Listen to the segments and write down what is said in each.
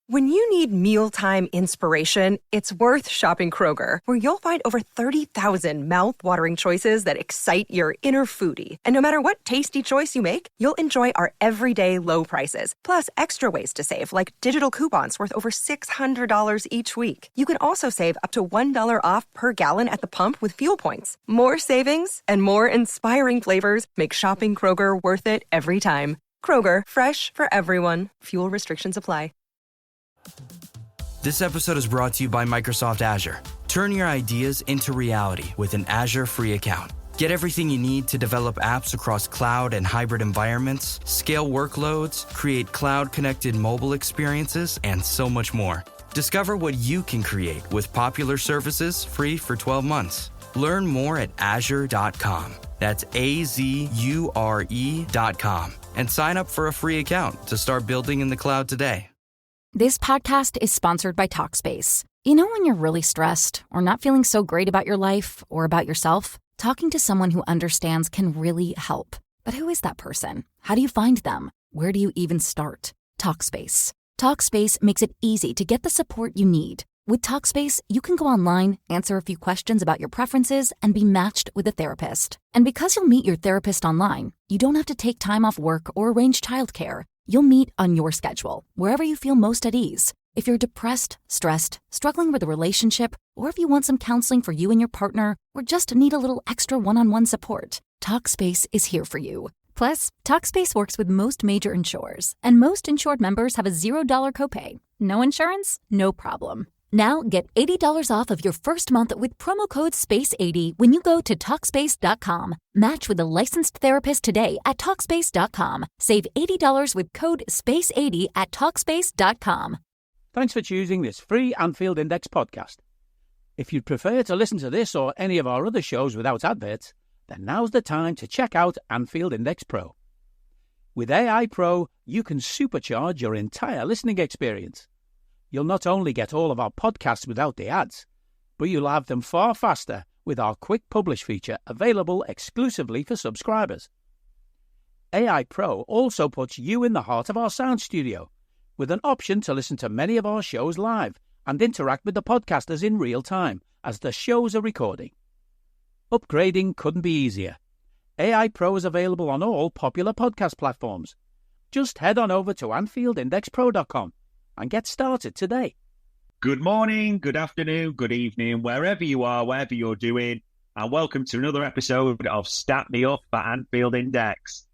When you need mealtime inspiration, it's worth shopping Kroger, where you'll find over 30,000 mouth-watering choices that excite your inner foodie. And no matter what tasty choice you make, you'll enjoy our everyday low prices, plus extra ways to save, like digital coupons worth over $600 each week. You can also save up to $1 off per gallon at the pump with fuel points. More savings and more inspiring flavors make shopping Kroger worth it every time. Kroger, fresh for everyone. Fuel restrictions apply. This episode is brought to you by Microsoft Azure. Turn your ideas into reality with an Azure free account. Get everything you need to develop apps across cloud and hybrid environments, scale workloads, create cloud-connected mobile experiences, and so much more. Discover what you can create with popular services free for 12 months. Learn more at azure.com. That's AZURE.com. And sign up for a free account to start building in the cloud today. This podcast is sponsored by Talkspace. You know when you're really stressed or not feeling so great about your life or about yourself? Talking to someone who understands can really help. But who is that person? How do you find them? Where do you even start? Talkspace. Talkspace makes it easy to get the support you need. With Talkspace, you can go online, answer a few questions about your preferences, and be matched with a therapist. And because you'll meet your therapist online, you don't have to take time off work or arrange childcare. You'll meet on your schedule, wherever you feel most at ease. If you're depressed, stressed, struggling with a relationship, or if you want some counseling for you and your partner, or just need a little extra one-on-one support, Talkspace is here for you. Plus, Talkspace works with most major insurers, and most insured members have a $0 copay. No insurance? No problem. Now get $80 off of your first month with promo code SPACE80 when you go to Talkspace.com. Match with a licensed therapist today at Talkspace.com. Save $80 with code SPACE80 at Talkspace.com. Thanks for choosing this free Anfield Index podcast. If you'd prefer to listen to this or any of our other shows without adverts, then now's the time to check out Anfield Index Pro. With AI Pro, you can supercharge your entire listening experience. You'll not only get all of our podcasts without the ads, but you'll have them far faster with our Quick Publish feature available exclusively for subscribers. AI Pro also puts you in the heart of our sound studio, with an option to listen to many of our shows live and interact with the podcasters in real time as the shows are recording. Upgrading couldn't be easier. AI Pro is available on all popular podcast platforms. Just head on over to AnfieldIndexPro.com and get started today. Good morning, good afternoon, good evening, wherever you are, whatever you're doing, and welcome to another episode of Stat Me Up for Anfield Index.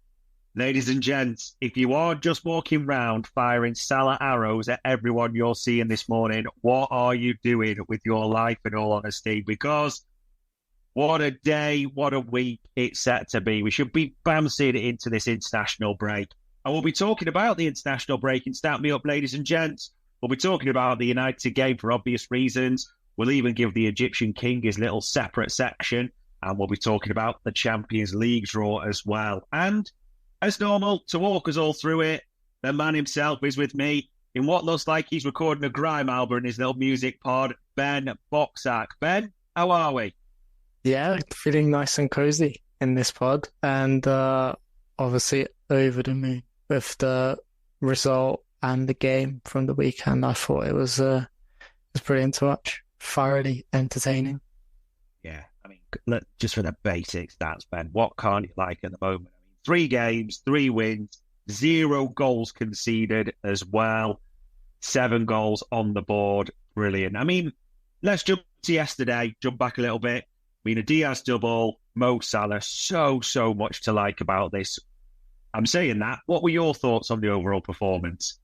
Ladies and gents, if you are just walking round firing Salah arrows at everyone you're seeing this morning, what are you doing with your life, in all honesty? Because what a day, what a week it's set to be. We should be bouncing into this international break. And we'll be talking about the international break in Stat Me Up, ladies and gents. We'll be talking about the United game for obvious reasons. We'll even give the Egyptian king his little separate section. And we'll be talking about the Champions League draw as well. And as normal, to walk us all through it, the man himself is with me in what looks like he's recording a grime album in his little music pod, Ben Bocsak. Ben, how are we? Yeah, feeling nice and cozy in this pod. And obviously over the moon with the result and the game from the weekend. I thought it was brilliant to watch, thoroughly entertaining. Yeah, I mean, look, just for the basic stats, Ben, what can't you like at the moment? I mean, 3 games, 3 wins, 0 goals conceded as well, 7 goals on the board. Brilliant. I mean, let's jump to yesterday, jump back a little bit. I mean, a Diaz double, Mo Salah, so much to like about this. I'm saying that. What were your thoughts on the overall performance?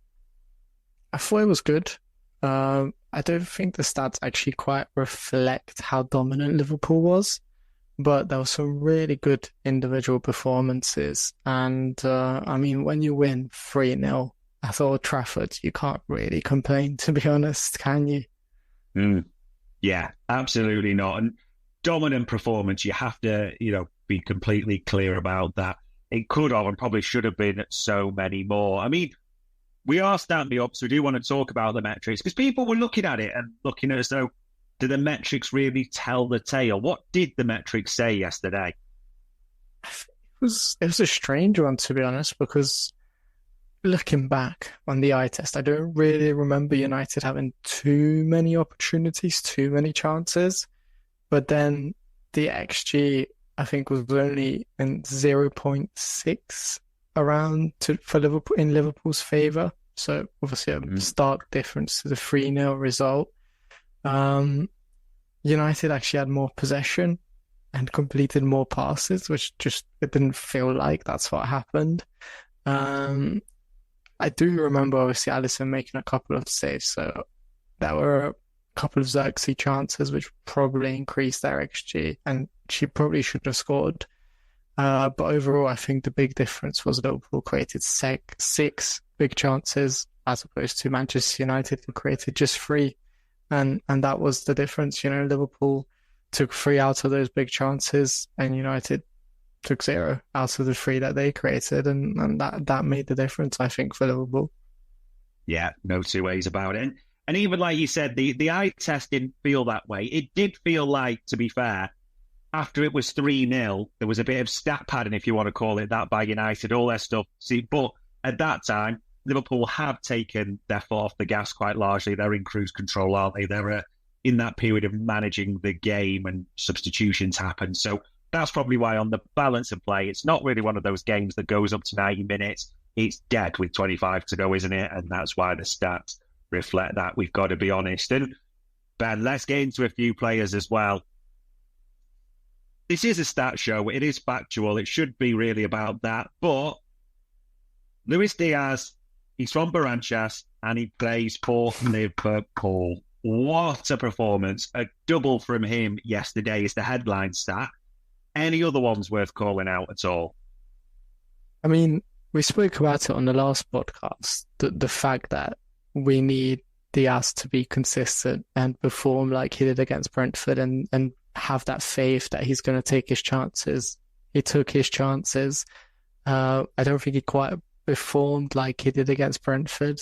I thought it was good. I don't think the stats actually quite reflect how dominant Liverpool was, but there were some really good individual performances. And, I mean, when you win 3-0 at Old Trafford, you can't really complain, to be honest, can you? Yeah, absolutely not. And dominant performance, you have to, be completely clear about that. It could have and probably should have been so many more. I mean, we are Stat Me Up, so we do want to talk about the metrics because people were looking at it and looking at it as though, do the metrics really tell the tale? What did the metrics say yesterday? It was a strange one, to be honest, because looking back on the eye test, I don't really remember United having too many opportunities, too many chances. But then the XG, I think, was only in 0.6 around for Liverpool in Liverpool's favour. So obviously a stark difference to the 3-0 result. United actually had more possession and completed more passes, which it didn't feel like that's what happened. I do remember obviously Alisson making a couple of saves, so there were a couple of Xerxes chances which probably increased their XG, and she probably should have scored. But overall, I think the big difference was Liverpool created six big chances as opposed to Manchester United, who created just 3. And that was the difference. Liverpool took 3 out of those big chances, and United took 0 out of the 3 that they created, and that made the difference, I think, for Liverpool. Yeah, no two ways about it. And even like you said, the eye test didn't feel that way. It did feel like, to be fair, after it was 3-0, there was a bit of stat padding, if you want to call it that, by United, all their stuff. But at that time, Liverpool have taken their foot off the gas quite largely. They're in cruise control, aren't they? They're in that period of managing the game, and substitutions happen. So that's probably why on the balance of play, it's not really one of those games that goes up to 90 minutes. It's dead with 25 to go, isn't it? And that's why the stats reflect that. We've got to be honest. And Ben, let's get into a few players as well. This is a stat show. It is factual. It should be really about that. But Luis Diaz, he's from Baranchas and he plays for Liverpool. What a performance. A double from him yesterday is the headline stat. Any other ones worth calling out at all? I mean, we spoke about it on the last podcast, the fact that we need Diaz to be consistent and perform like he did against Brentford, and have that faith that he's going to take his chances. He took his chances. I don't think he quite performed like he did against Brentford.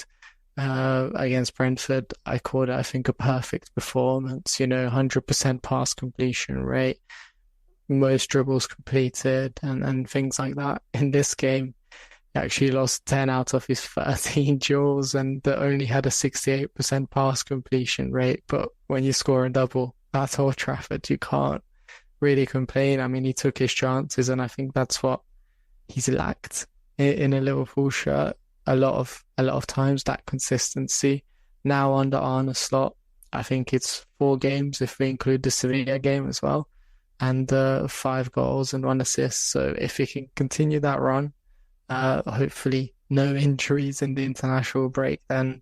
I called it, I think, a perfect performance. 100% pass completion rate, most dribbles completed, and things like that. In this game, he actually lost 10 out of his 13 duels and only had a 68% pass completion rate. But when you score a double at Old Trafford, you can't really complain. I mean, he took his chances, and I think that's what he's lacked in a Liverpool shirt a lot of times, that consistency. Now under Arne Slot, I think it's 4 games if we include the Sevilla game as well, and 5 goals and 1 assist. So if he can continue that run, hopefully no injuries in the international break, then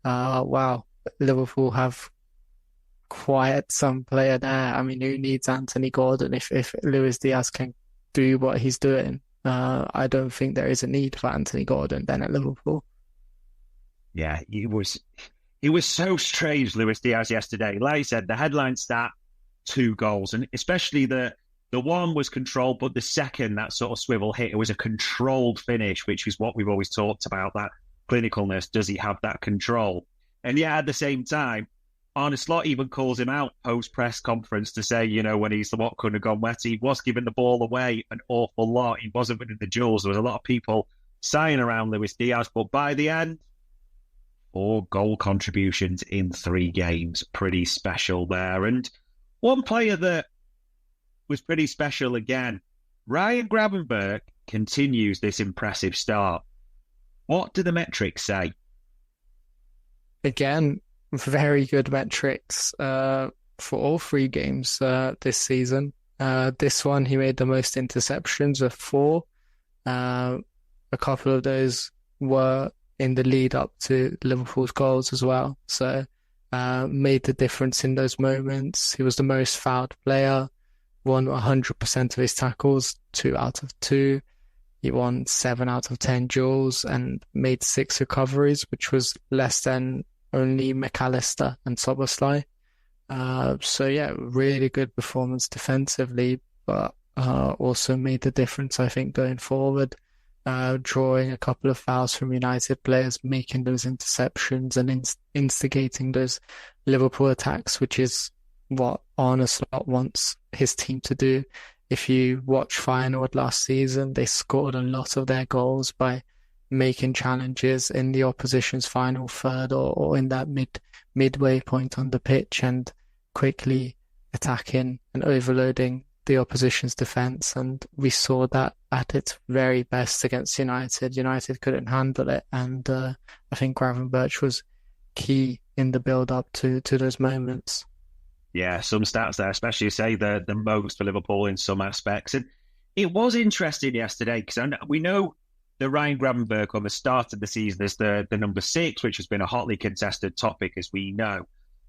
wow, Liverpool have quite some player there. I mean, who needs Anthony Gordon if Luis Diaz can do what he's doing? I don't think there is a need for Anthony Gordon then at Liverpool. Yeah, it was so strange, Luis Diaz, yesterday. Like you said, the headline stat, 2 goals, and especially the one was controlled, but the second, that sort of swivel hit, it was a controlled finish, which is what we've always talked about, that clinicalness. Does he have that control? And yeah, at the same time, Arne Slot even calls him out post-press conference to say, when he's the what couldn't have gone wet, he was giving the ball away an awful lot. He wasn't winning the duels. There was a lot of people sighing around Luis Diaz, but by the end, 4 goal contributions in 3 games. Pretty special there. And one player that was pretty special again, Ryan Gravenberch, continues this impressive start. What do the metrics say? Again, very good metrics for all 3 games this season. This one, he made the most interceptions of 4. A couple of those were in the lead up to Liverpool's goals as well. So made the difference in those moments. He was the most fouled player, won 100% of his tackles, 2 out of 2. He won 7 out of 10 duels and made 6 recoveries, which was less than only McAllister and Szoboszlai. So yeah, really good performance defensively, but also made the difference, I think, going forward. Drawing a couple of fouls from United players, making those interceptions and instigating those Liverpool attacks, which is what Arne Slot wants his team to do. If you watch Feyenoord last season, they scored a lot of their goals by making challenges in the opposition's final third or in that midway point on the pitch and quickly attacking and overloading the opposition's defence. And we saw that at its very best against United. United couldn't handle it, and I think Gravenberch was key in the build-up to those moments. Yeah, some stats there, especially say the most for Liverpool in some aspects. And it was interesting yesterday because we know that Ryan Gravenberch on the start of the season is the number 6, which has been a hotly contested topic, as we know.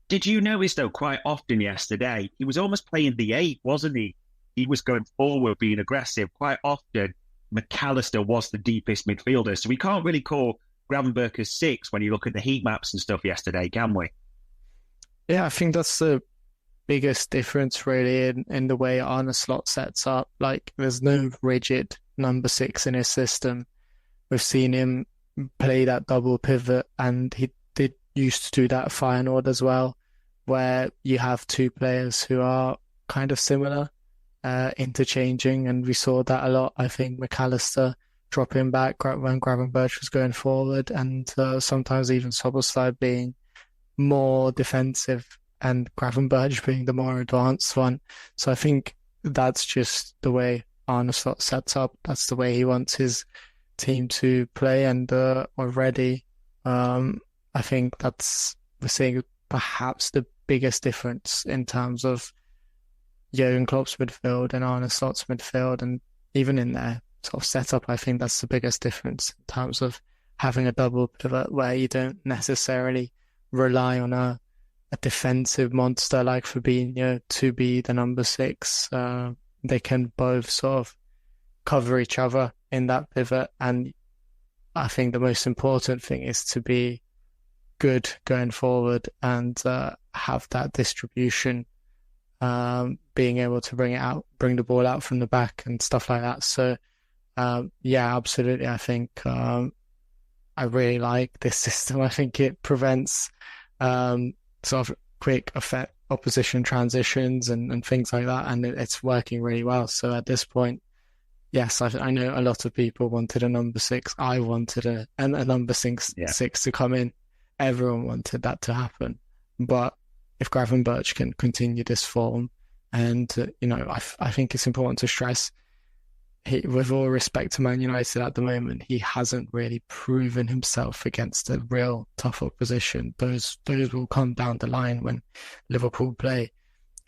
Did you notice, though, quite often yesterday, he was almost playing the 8, wasn't he? He was going forward, being aggressive. Quite often, McAllister was the deepest midfielder. So we can't really call Gravenberch as 6 when you look at the heat maps and stuff yesterday, can we? Yeah, I think that's the biggest difference really in the way Arne Slot sets up. Like, there's no rigid number 6 in his system. We've seen him play that double pivot, and he used to do that at Feyenoord as well, where you have 2 players who are kind of similar, interchanging, and we saw that a lot. I think McAllister dropping back when Gravenberch was going forward, and sometimes even Szoboszlai being more defensive and Gravenberch being the more advanced one. So I think that's just the way Arne Slot sets up. That's the way he wants his team to play, and already I think we're seeing perhaps the biggest difference in terms of Jurgen Klopp's midfield and Arne Slot's midfield, and even in their sort of setup, I think that's the biggest difference in terms of having a double pivot where you don't necessarily rely on a defensive monster like Fabinho to be the number 6. They can both sort of cover each other in that pivot, and I think the most important thing is to be good going forward and have that distribution, being able to bring the ball out from the back and stuff like that. So yeah, absolutely. I think I really like this system. I think it prevents sort of quick effect opposition transitions and things like that, and it's working really well. So at this point, yes, I know a lot of people wanted a number 6. I wanted a number 6 to come in. Everyone wanted that to happen. But if Gravenberch can continue this form, and I think it's important to stress, with all respect to Man United at the moment, he hasn't really proven himself against a real tough opposition. Those will come down the line when Liverpool play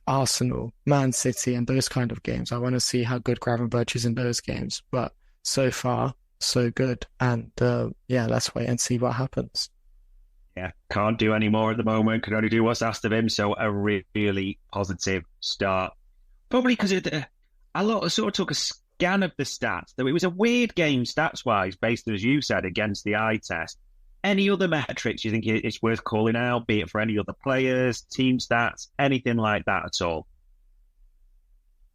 Arsenal, Man City, and those kind of games. I want to see how good Gravenberch is in those games. But so far, so good. And let's wait and see what happens. Yeah, can't do any more at the moment. Can only do what's asked of him. So a really positive start. Probably because a lot of sort of took a scan of the stats. Though it was a weird game stats-wise, based as you said, against the eye test. Any other metrics you think it's worth calling out, be it for any other players, team stats, anything like that at all?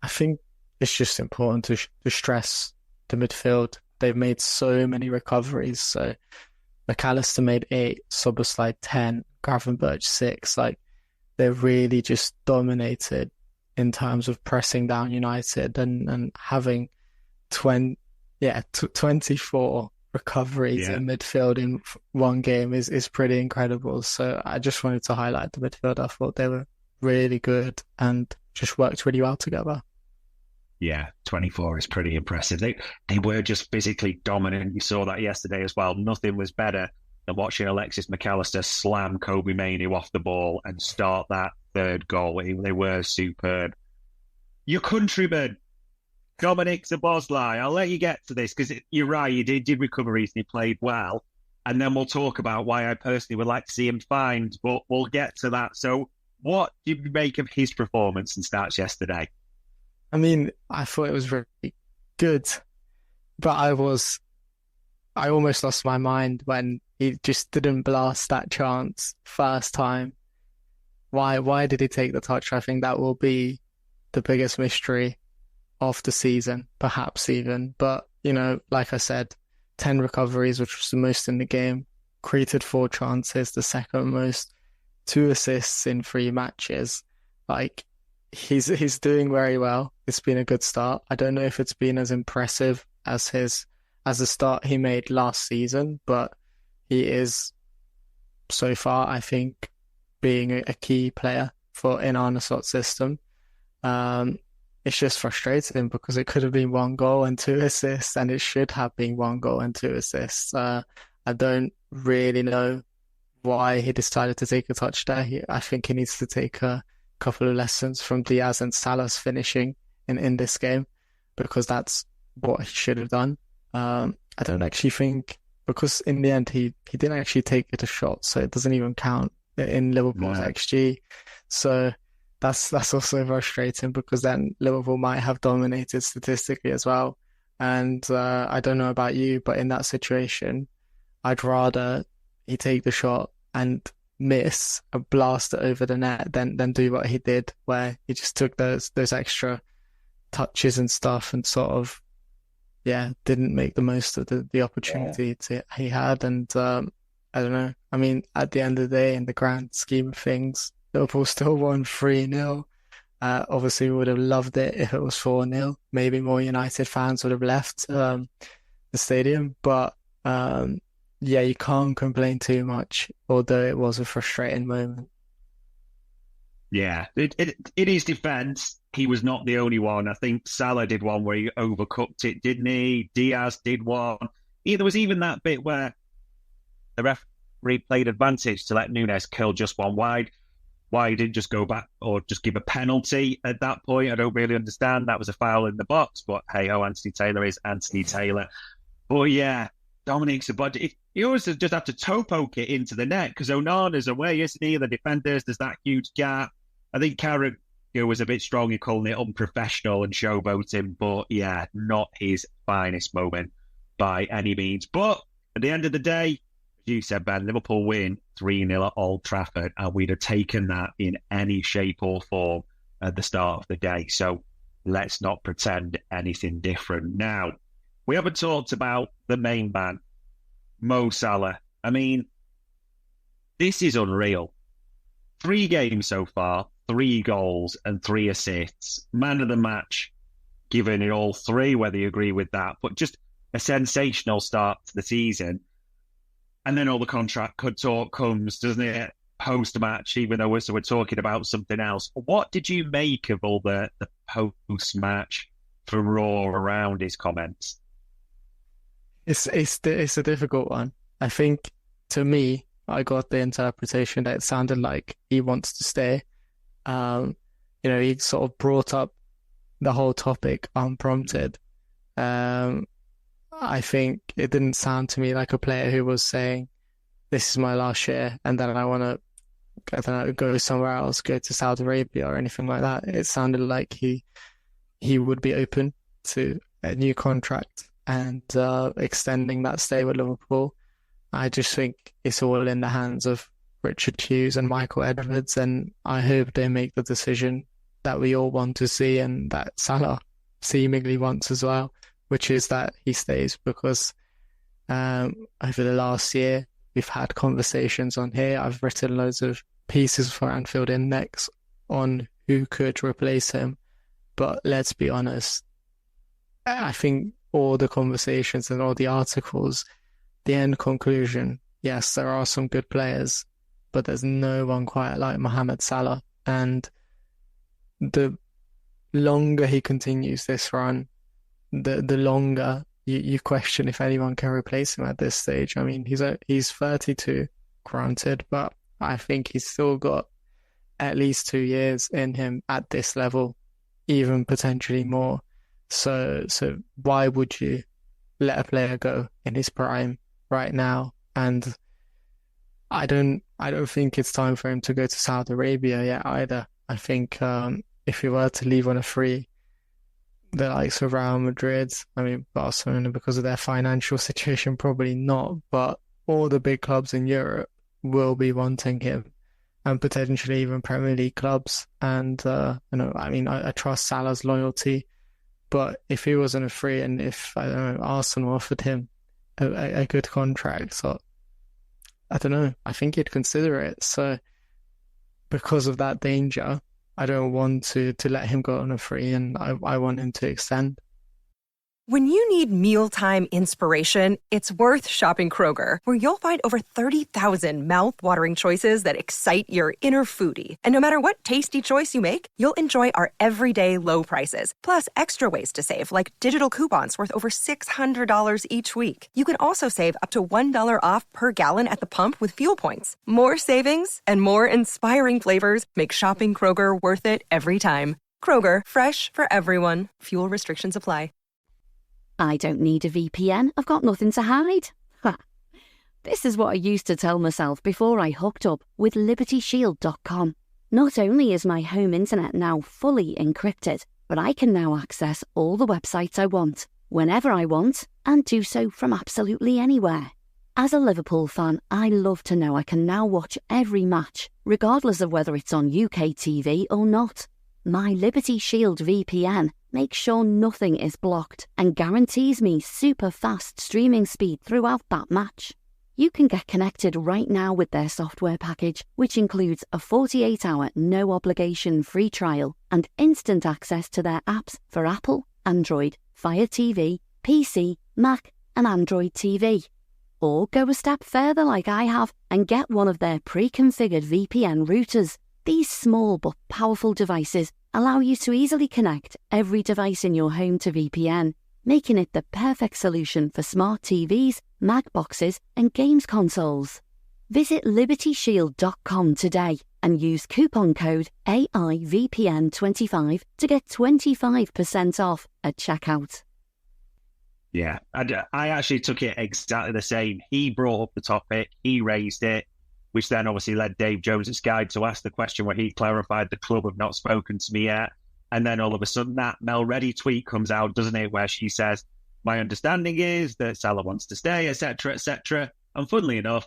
I think it's just important to stress the midfield. They've made so many recoveries. So McAllister made 8, Szoboszlai 10, Gravenberch 6. Like, they've really just dominated in terms of pressing down United and having 24 recoveries in midfield in one game is pretty incredible. So I just wanted to highlight the midfield. I thought they were really good and just worked really well together. Yeah, 24 is pretty impressive. They were just physically dominant. You saw that yesterday as well. Nothing was better than watching Alexis McAllister slam Kobe Mainoo off the ball and start that third goal. They were superb. Your countryman, Dominic Szoboszlai, I'll let you get to this because you're right, he did recover recently, played well. And then we'll talk about why I personally would like to see him fined, but we'll get to that. So what did you make of his performance and stats yesterday? I mean, I thought it was really good, but I almost lost my mind when he just didn't blast that chance first time. Why did he take the touch? I think that will be the biggest mystery of the season, perhaps even. But, like I said, 10 recoveries, which was the most in the game, created 4 chances, the second most, 2 assists in 3 matches. Like, he's doing very well. It's been a good start. I don't know if it's been as impressive as his as a start he made last season, but he is so far, I think, being a key player in Arne Slot's system. It's just frustrating because it could have been 1 goal and 2 assists, and it should have been 1 goal and 2 assists. I don't really know why he decided to take a touch there. I think he needs to take a couple of lessons from Diaz and Salah's finishing in this game, because that's what he should have done. I don't actually think, because in the end he didn't actually take it a shot, so it doesn't even count in Liverpool's XG. So that's also frustrating, because then Liverpool might have dominated statistically as well. And I don't know about you, but in that situation, I'd rather he take the shot and miss and blast it over the net than do what he did, where he just took those extra touches and stuff and sort of didn't make the most of the opportunity he had. And I don't know. I mean, at the end of the day, in the grand scheme of things, Liverpool still won 3-0. Obviously, we would have loved it if it was 4-0. Maybe more United fans would have left the stadium. But you can't complain too much, although it was a frustrating moment. Yeah, in his defence, he was not the only one. I think Salah did one where he overcooked it, didn't he? Diaz did one. There was even that bit where the referee played advantage to let Nunes kill just one wide. Why he didn't just go back or just give a penalty at that point, I don't really understand. That was a foul in the box, but hey-ho, Anthony Taylor is Anthony Taylor. But yeah, Dominic Szoboszlai, he always just have to toe poke it into the net, because Onana's away, isn't he? The defenders, there's that huge gap. I think Carragher was a bit strong in calling it unprofessional and showboating, but yeah, not his finest moment by any means. But at the end of the day, as you said, Ben, Liverpool win 3-0 at Old Trafford, and we'd have taken that in any shape or form at the start of the day. So let's not pretend anything different. Now, we haven't talked about the main man, Mo Salah. I mean, this is unreal. 3 games so far, 3 goals and 3 assists. Man of the match, given in all 3, whether you agree with that. But just a sensational start to the season. And then all the contract talk comes, doesn't it? Post-match, even though we're talking about something else. What did you make of all the post-match furore around his comments? It's a difficult one. I think, to me, I got the interpretation that it sounded like he wants to stay. He sort of brought up the whole topic unprompted. I think it didn't sound to me like a player who was saying, this is my last year and then I want to, go somewhere else, go to Saudi Arabia or anything like that. It sounded like he would be open to a new contract and extending that stay with Liverpool. I just think it's all in the hands of Richard Hughes and Michael Edwards, and I hope they make the decision that we all want to see and that Salah seemingly wants as well, which is that he stays, because over the last year we've had conversations on here. I've written loads of pieces for Anfield Index on who could replace him, but let's be honest, I think all the conversations and all the articles, the end conclusion, yes, there are some good players, but there's no one quite like Mohamed Salah. And the longer he continues this run, the longer you question if anyone can replace him at this stage. I mean, he's 32, granted, but I think he's still got at least 2 years in him at this level, even potentially more. So why would you let a player go in his prime right now? And I don't think it's time for him to go to Saudi Arabia yet either. I think if he were to leave on a free, the likes of Real Madrid, I mean Barcelona, because of their financial situation, probably not, but all the big clubs in Europe will be wanting him, and potentially even Premier League clubs. And I trust Salah's loyalty, but if he wasn't a free, and if Arsenal offered him a good contract, so I don't know, I think he'd consider it. So because of that danger, I don't want to let him go on a free, and I want him to extend. When you need mealtime inspiration, it's worth shopping Kroger, where you'll find over 30,000 mouth-watering choices that excite your inner foodie. And no matter what tasty choice you make, you'll enjoy our everyday low prices, plus extra ways to save, like digital coupons worth over $600 each week. You can also save up to $1 off per gallon at the pump with fuel points. More savings and more inspiring flavors make shopping Kroger worth it every time. Kroger, fresh for everyone. Fuel restrictions apply. I don't need a VPN. I've got nothing to hide. Ha. This is what I used to tell myself before I hooked up with LibertyShield.com. Not only is my home internet now fully encrypted, but I can now access all the websites I want, whenever I want, and do so from absolutely anywhere. As a Liverpool fan, I love to know I can now watch every match, regardless of whether it's on UK TV or not. My Liberty Shield VPN makes sure nothing is blocked and guarantees me super fast streaming speed throughout that match. You can get connected right now with their software package, which includes a 48-hour no-obligation free trial and instant access to their apps for Apple, Android, Fire TV, PC, Mac and Android TV. Or go a step further like I have and get one of their pre-configured VPN routers. These small but powerful devices allow you to easily connect every device in your home to VPN, making it the perfect solution for smart TVs, Mac boxes, and games consoles. Visit LibertyShield.com today and use coupon code AIVPN25 to get 25% off at checkout. Yeah, I actually took it exactly the same. He brought up the topic, he raised it, which then obviously led Dave Jones at Sky to ask the question where he clarified the club have not spoken to me yet. And then all of a sudden that Mel Reddy tweet comes out, doesn't it, where she says, my understanding is that Salah wants to stay, etc., etc. And funnily enough,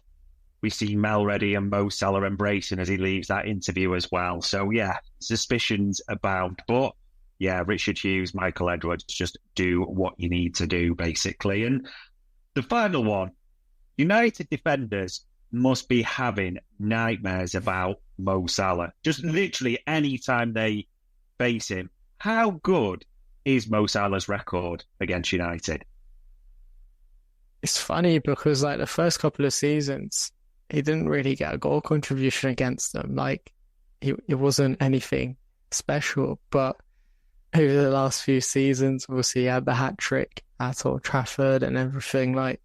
we see Mel Reddy and Mo Salah embracing as he leaves that interview as well. So yeah, suspicions abound. But yeah, Richard Hughes, Michael Edwards, just do what you need to do, basically. And the final one, United defenders must be having nightmares about Mo Salah. Just literally any time they face him. How good is Mo Salah's record against United? It's funny because like the first couple of seasons, he didn't really get a goal contribution against them. Like it wasn't anything special, but over the last few seasons, obviously he had the hat trick at Old Trafford and everything. Like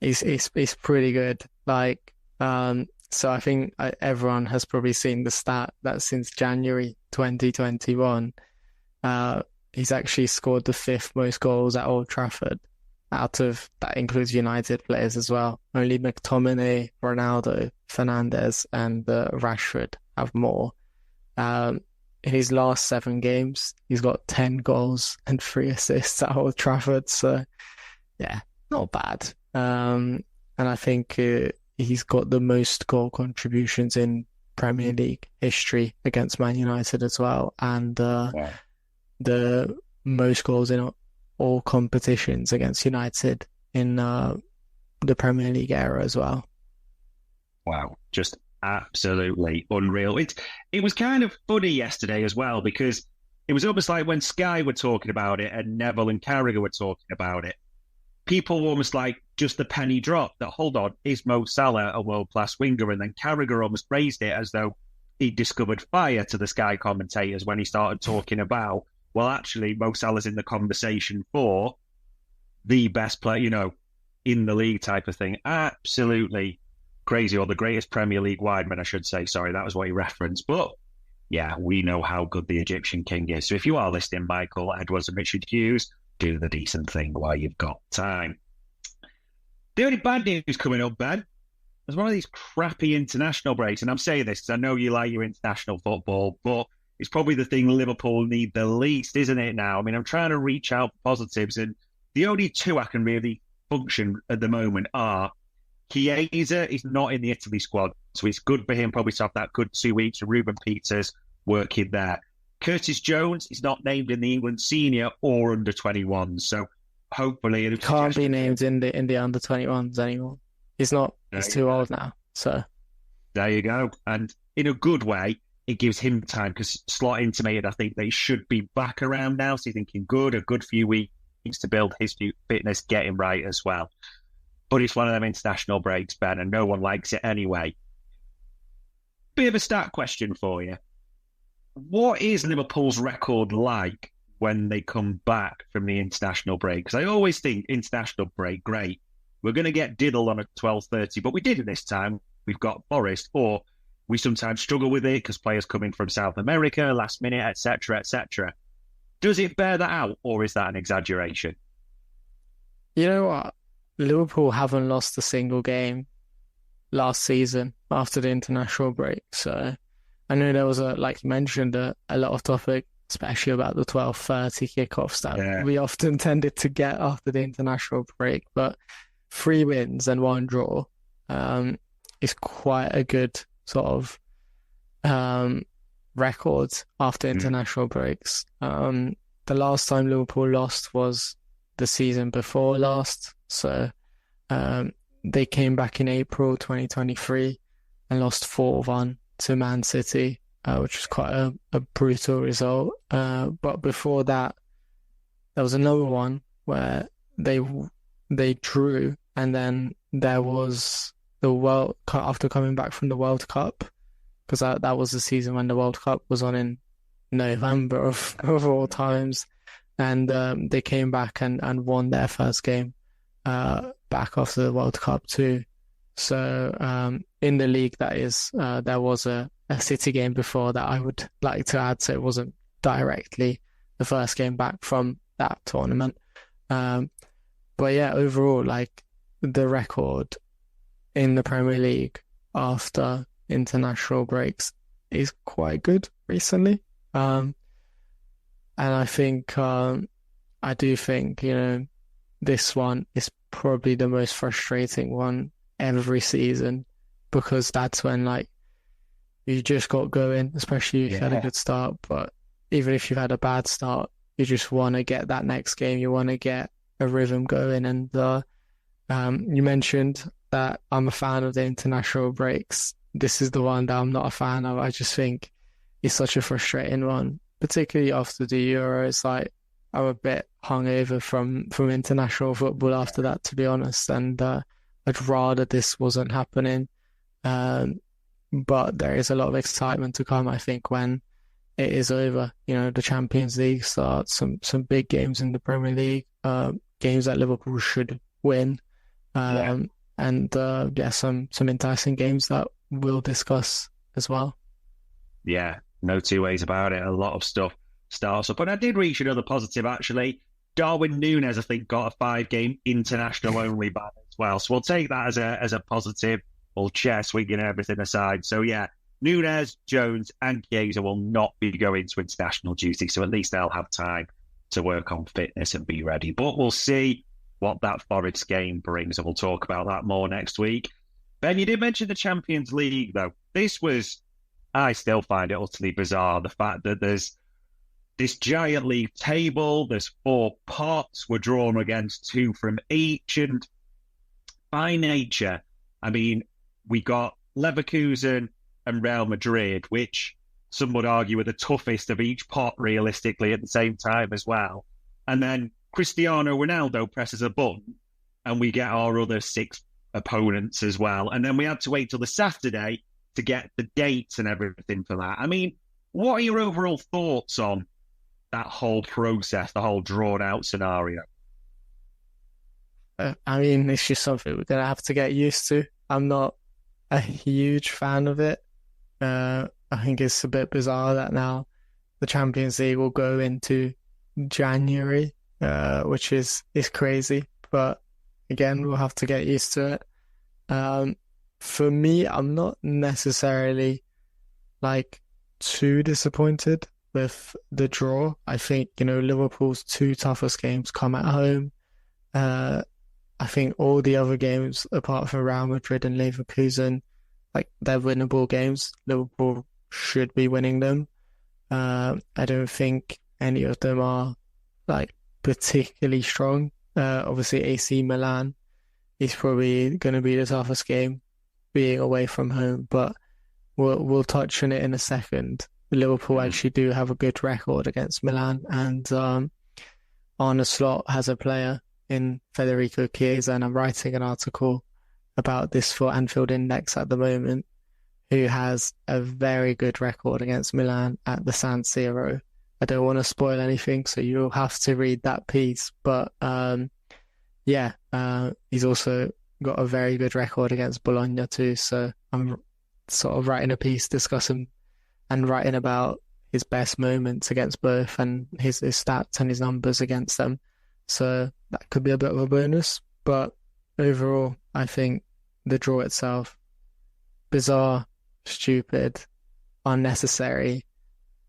he's pretty good. Like so I think everyone has probably seen the stat that since January 2021, he's actually scored the 5th most goals at Old Trafford. That includes United players as well. Only McTominay, Ronaldo, Fernandes, and Rashford have more. In his last 7 games, he's got 10 goals and 3 assists at Old Trafford. So, yeah, not bad. And I think he's got the most goal contributions in Premier League history against Man United as well, and the most goals in all competitions against United in the Premier League era as well. Wow, just absolutely unreal. It was kind of funny yesterday as well, because it was almost like when Sky were talking about it and Neville and Carragher were talking about it, people were almost like just the penny dropped that, hold on, is Mo Salah a world-class winger? And then Carragher almost raised it as though he discovered fire to the Sky commentators when he started talking about, well, actually, Mo Salah's in the conversation for the best player, in the league type of thing. Absolutely crazy, or the greatest Premier League wideman, I should say. Sorry, that was what he referenced. But yeah, we know how good the Egyptian king is. So if you are listening, Michael Edwards and Richard Hughes, do the decent thing while you've got time. The only bad news coming up, Ben, is one of these crappy international breaks. And I'm saying this because I know you like your international football, but it's probably the thing Liverpool need the least, isn't it now? I mean, I'm trying to reach out for positives, and the only 2 I can really function at the moment are Chiesa is not in the Italy squad, so it's good for him probably to have that good 2 weeks of Ruben Peters working there. Curtis Jones is not named in the England senior or under 21s, so hopefully he can't be named in the under 21s anymore. He's not. He's too old now. So there you go. And in a good way, it gives him time, because Slot intimated, I think, they should be back around now. So you're thinking, good, a good few weeks needs to build his fitness, get him right as well. But it's one of them international breaks, Ben, and no one likes it anyway. Bit of a stat question for you. What is Liverpool's record like when they come back from the international break? Because I always think international break, great. We're going to get diddled on a 12:30, but we did it this time. We've got Forest, or we sometimes struggle with it because players coming from South America, last minute, etc., etc. Does it bear that out, or is that an exaggeration? You know what? Liverpool haven't lost a single game last season after the international break. So I know there was, like you mentioned, a lot of topic, especially about the 12:30 kickoffs that we often tended to get after the international break. But 3 wins and 1 draw is quite a good sort of record after international breaks. The last time Liverpool lost was the season before last. So they came back in April 2023 and lost 4-1 to Man City, which was quite a brutal result. But before that, there was another one where they drew, and then there was the World Cup after coming back from the World Cup, because that was the season when the World Cup was on in November of all times, and they came back and won their first game back after the World Cup too. So in the league, that is, there was a City game before that I would like to add, so it wasn't directly the first game back from that tournament. But yeah, overall, like, the record in the Premier League after international breaks is quite good recently. And I think, I do think, this one is probably the most frustrating one every season, because that's when, like, you just got going, especially if you had a good start. But even if you've had a bad start, you just want to get that next game. You want to get a rhythm going. And you mentioned that I'm a fan of the international breaks. This is the one that I'm not a fan of. I just think it's such a frustrating one, particularly after the Euros. Like, I'm a bit hungover from international football after that, to be honest. And I'd rather this wasn't happening. But there is a lot of excitement to come, I think, when it is over. The Champions League starts, some big games in the Premier League, games that Liverpool should win. And some enticing games that we'll discuss as well. Yeah, no two ways about it. A lot of stuff starts up. But I did reach another positive, actually. Darwin Núñez, I think, got a 5-game international-only ban as well. So we'll take that as a positive. We'll swinging everything aside. So yeah, Núñez, Jones and Chiesa will not be going to international duty. So at least they'll have time to work on fitness and be ready. But we'll see what that Forest game brings, and we'll talk about that more next week. Ben, you did mention the Champions League, though. I still find it utterly bizarre, the fact that there's this giant league table, there's 4 pots, we're drawn against 2 from each, and by nature, I mean, we got Leverkusen and Real Madrid, which some would argue are the toughest of each pot, realistically, at the same time as well. And then Cristiano Ronaldo presses a button and we get our other 6 opponents as well. And then we had to wait till the Saturday to get the dates and everything for that. I mean, what are your overall thoughts on that whole process, the whole drawn-out scenario? I mean, it's just something we're going to have to get used to. I'm not a huge fan of it. I think it's a bit bizarre that now the Champions League will go into January, which is crazy. But again, we'll have to get used to it. For me, I'm not necessarily too disappointed with the draw. I think, Liverpool's 2 toughest games come at home. I think all the other games, apart from Real Madrid and Leverkusen, they're winnable games. Liverpool should be winning them. I don't think any of them are particularly strong. Obviously, AC Milan is probably going to be the toughest game, being away from home. But we'll touch on it in a second. Liverpool actually do have a good record against Milan, and Arne Slot has a player in Federico Chiesa, and I'm writing an article about this for Anfield Index at the moment, who has a very good record against Milan at the San Siro. I don't want to spoil anything, so you'll have to read that piece. But he's also got a very good record against Bologna too. So I'm sort of writing a piece discussing and writing about his best moments against both and his stats and his numbers against them. So that could be a bit of a bonus. But overall, I think the draw itself, bizarre, stupid, unnecessary.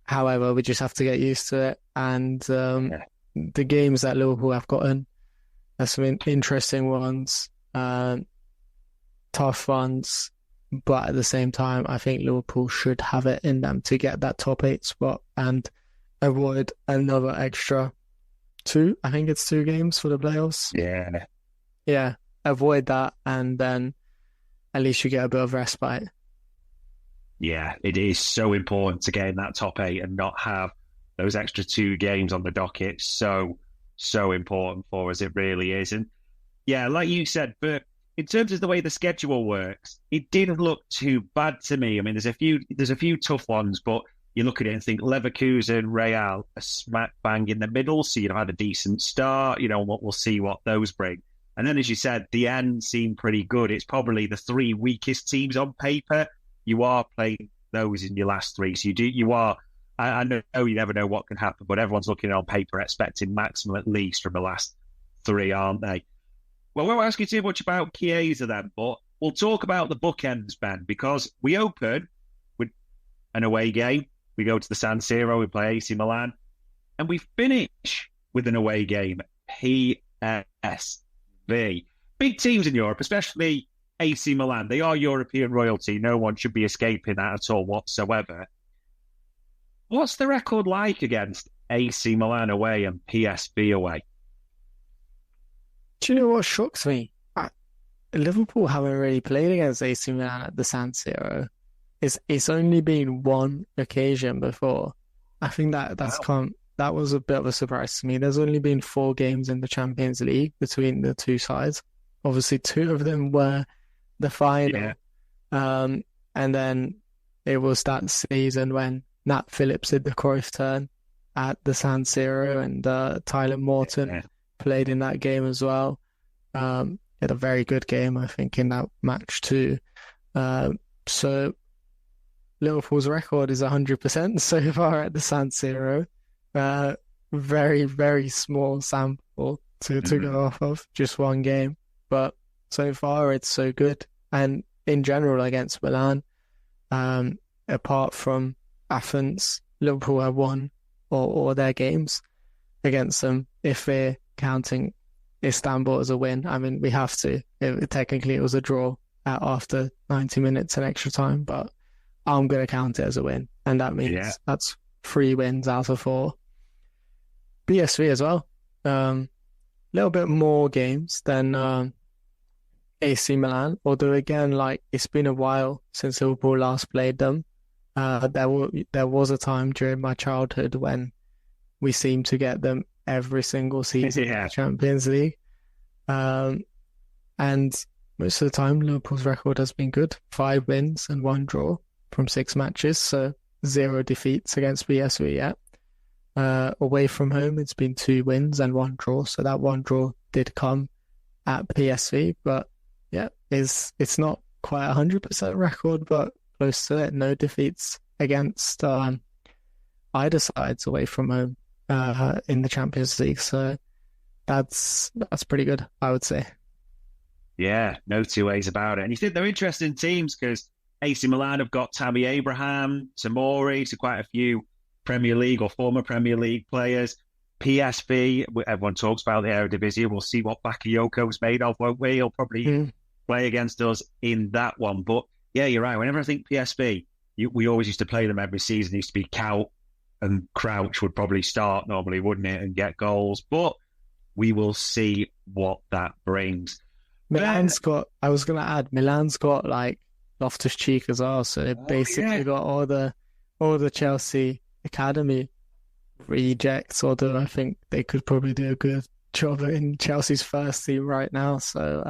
However, we just have to get used to it. And the games that Liverpool have gotten, there's some interesting ones, tough ones. But at the same time, I think Liverpool should have it in them to get that top 8 spot and avoid another extra 2. I think it's 2 games for the playoffs. Yeah, avoid that, and then at least you get a bit of respite. Yeah, it is so important to get in that top 8 and not have those extra 2 games on the docket. So important for us. It really is. And yeah, like you said, but in terms of the way the schedule works, it didn't look too bad to me. I mean, there's a few tough ones, but you look at it and think Leverkusen, Real, a smack bang in the middle, so you've had a decent start. We'll see what those bring. And then, as you said, the end seemed pretty good. It's probably the 3 weakest teams on paper. You are playing those in your last 3, so I know you never know what can happen, but everyone's looking on paper expecting maximum at least from the last 3, aren't they? Well, we won't ask you too much about Chiesa then, but we'll talk about the bookends, Ben, because we open with an away game. We go to the San Siro, we play AC Milan, and we finish with an away game, PSV. Big teams in Europe, especially AC Milan. They are European royalty. No one should be escaping that at all whatsoever. What's the record like against AC Milan away and PSV away? Do you know what shocks me? Liverpool haven't really played against AC Milan at the San Siro. It's only been 1 occasion before. I think that was a bit of a surprise to me. There's only been 4 games in the Champions League between the 2 sides. Obviously, 2 of them were the final. Yeah. And then it was that season when Nat Phillips did the Cruyff turn at the San Siro, and Tyler Morton played in that game as well. Had a very good game, I think, in that match too. So Liverpool's record is 100% so far at the San Siro. Very, very small sample to go off of, just 1 game. But so far, it's so good. And in general, against Milan, apart from Athens, Liverpool have won all their games against them. If we're counting Istanbul as a win, I mean, we have to. Technically, it was a draw after 90 minutes and extra time, but I'm going to count it as a win. And that means that's 3 wins out of 4. PSV as well. Little bit more games than AC Milan, although again, like, it's been a while since Liverpool last played them. There was a time during my childhood when we seemed to get them every single season in the Champions League. And most of the time, Liverpool's record has been good. 5 wins and 1 draw from 6 matches, so 0 defeats against PSV yet. Away from home, it's been 2 wins and 1 draw, so that 1 draw did come at PSV, but yeah, it's not quite 100% record, but close to it. No defeats against either sides away from home in the Champions League, so that's pretty good, I would say. Yeah, no 2 ways about it. And you think they're interesting teams because AC Milan have got Tammy Abraham, Tomori, so quite a few Premier League or former Premier League players. PSV, everyone talks about the Eredivisie. We'll see what Bakayoko's made of, won't we? He'll probably play against us in that one. But yeah, you're right. Whenever I think PSV, we always used to play them every season. It used to be Kaut and Crouch would probably start normally, wouldn't it, and get goals. But we will see what that brings. Milan's got like Loftus-Cheek as well, so they basically got all the Chelsea academy rejects, although I think they could probably do a good job in Chelsea's first team right now. So,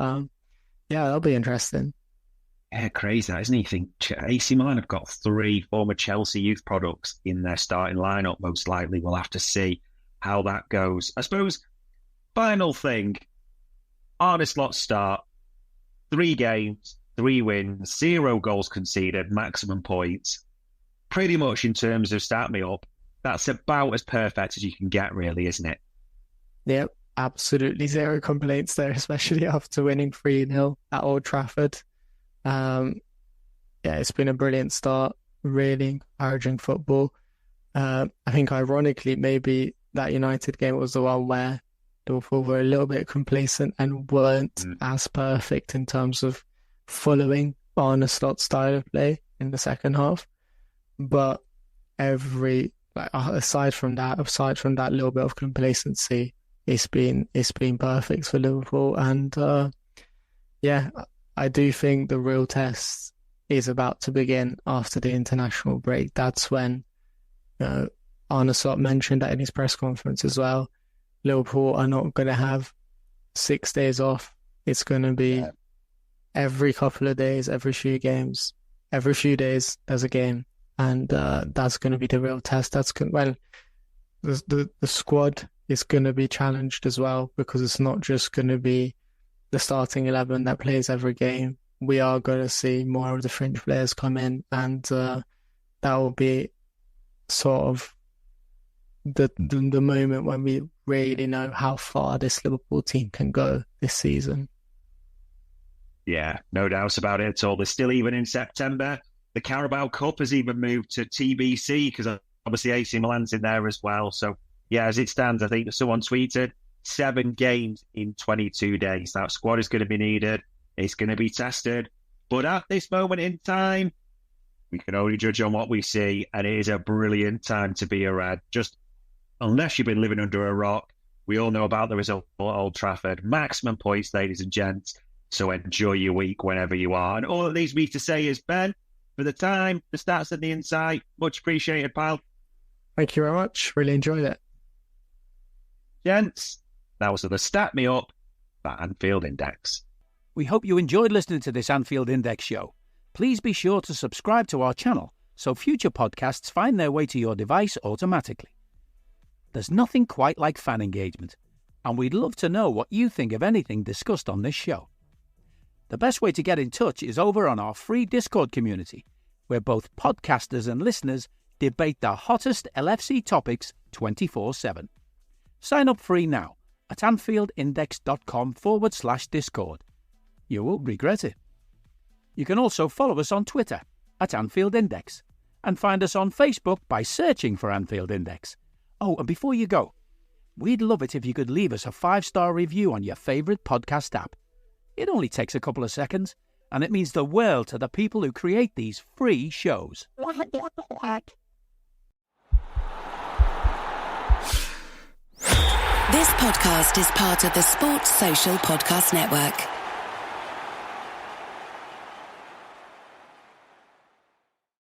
yeah, that'll be interesting. Yeah, crazy, isn't he? You think AC Milan have got 3 former Chelsea youth products in their starting lineup, most likely. We'll have to see how that goes. I suppose, final thing, Arne Slot's start, 3 games, 3 wins, 0 goals conceded, maximum points. Pretty much in terms of start me up, that's about as perfect as you can get, really, isn't it? Yep, absolutely 0 complaints there, especially after winning 3-0 at Old Trafford. Yeah, it's been a brilliant start, really encouraging football. I think ironically, maybe that United game was the one where Liverpool were a little bit complacent and weren't as perfect in terms of following Arne Slot's style of play in the second half. But aside from that little bit of complacency, it's been perfect for Liverpool. And yeah, I do think the real test is about to begin after the international break. That's when Arne Slot mentioned that in his press conference as well. Liverpool are not going to have 6 days off. It's going to be every couple of days, every few days, there's a game. And that's going to be the real test. The squad is going to be challenged as well, because it's not just going to be the starting 11 that plays every game. We are going to see more of the fringe players come in, and that will be sort of the moment when we really know how far this Liverpool team can go this season. Yeah, no doubts about it at all. They're still even in September. The Carabao Cup has even moved to TBC because obviously AC Milan's in there as well. So, yeah, as it stands, I think someone tweeted 7 games in 22 days. That squad is going to be needed. It's going to be tested. But at this moment in time, we can only judge on what we see, and it is a brilliant time to be a Red. Just unless you've been living under a rock, we all know about the result at Old Trafford. Maximum points, ladies and gents. So enjoy your week whenever you are. And all it leaves me to say is, Ben, for the time, the stats and the insight, much appreciated, pal. Thank you very much. Really enjoyed it. Gents, that was the Stat Me Up for Anfield Index. We hope you enjoyed listening to this Anfield Index show. Please be sure to subscribe to our channel so future podcasts find their way to your device automatically. There's nothing quite like fan engagement, and we'd love to know what you think of anything discussed on this show. The best way to get in touch is over on our free Discord community, where both podcasters and listeners debate the hottest LFC topics 24/7. Sign up free now at anfieldindex.com/Discord. You won't regret it. You can also follow us on Twitter at Anfield Index and find us on Facebook by searching for Anfield Index. Oh, and before you go, we'd love it if you could leave us a 5-star review on your favourite podcast app. It only takes a couple of seconds, and it means the world to the people who create these free shows. This podcast is part of the Sports Social Podcast Network.